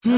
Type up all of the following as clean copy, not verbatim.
كل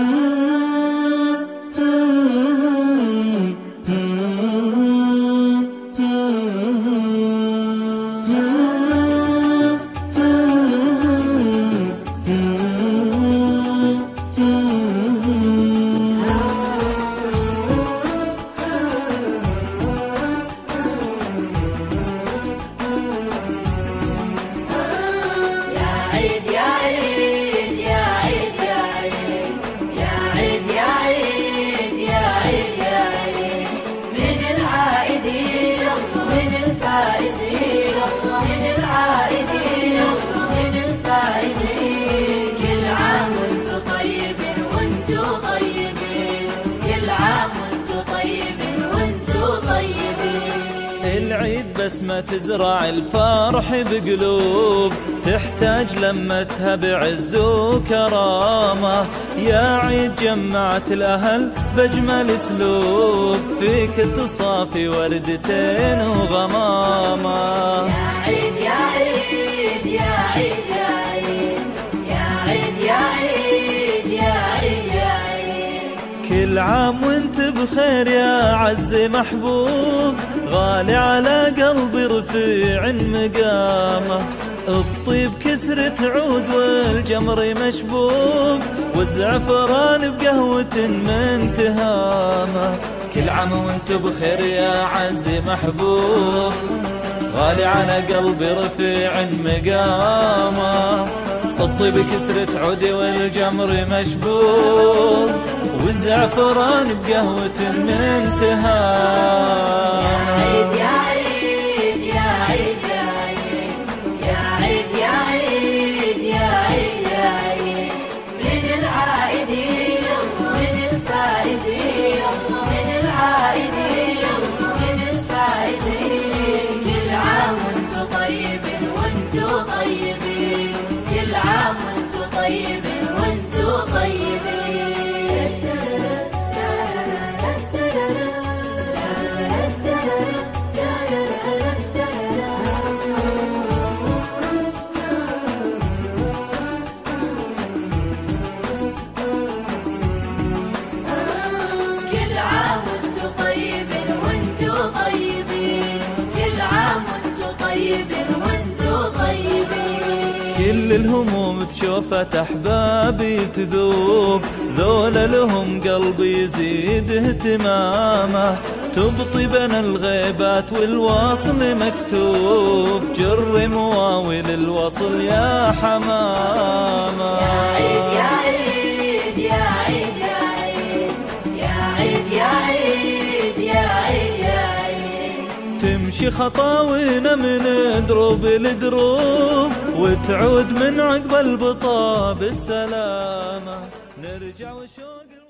عام وانتو طيبين وانتو طيبين، كل عام وانتو طيبين وانتو طيبين. العيد بسمة تزرع الفرح بقلوب، تحتاج لمتها بعز وكرامة. يا عيد جمعت الأهل بأجمل اسلوب، فيك تصافي وردتين وغمامة. يا عيد يا عيد يا عيد يا عيد يا عيد يا عيد يا عيد يا عيد. كل عام وانت بخير يا عز محبوب، غالي على قلبي رفيع مقامه. الطيب كسرة عود والجمر مشبوب، والزعفران بقهوة من تهامه. كل عام وانت بخير يا عز محبوب، غالي على قلبي رفيع مقامه. الطيب كسرة عودي والجمر مشبوب، والزعفران بقهوة من تهامه. يا عيد يا عيد يا عيد يا عيد يا عيد يا عيد يا عيد. من العائدين من الفائزين، من العائدين من الفائزين. كل عام وانتو طيبين وانتو طيبين، كل عام وانتو طيبين وانتو طيبين. كل عام وانتو طيبين وانتو طيبين، كل عام وانتو طيبين وانتو طيبين. كل الهموم تشوفت أحبابي تذوب، ذولا لهم قلبي يزيد اهتمامه. تبطي بين الغيبات والوصل مكتوب، جر مواويل الوصل يا حمامه. يا عيد يا عيد يا عيد يا عيد يا عيد يا عيد يا عيد يا عيد. تمشي خطاوينا من دروب لدروب، وتعود من عقب البطا بالسلامة. نرجع وشوق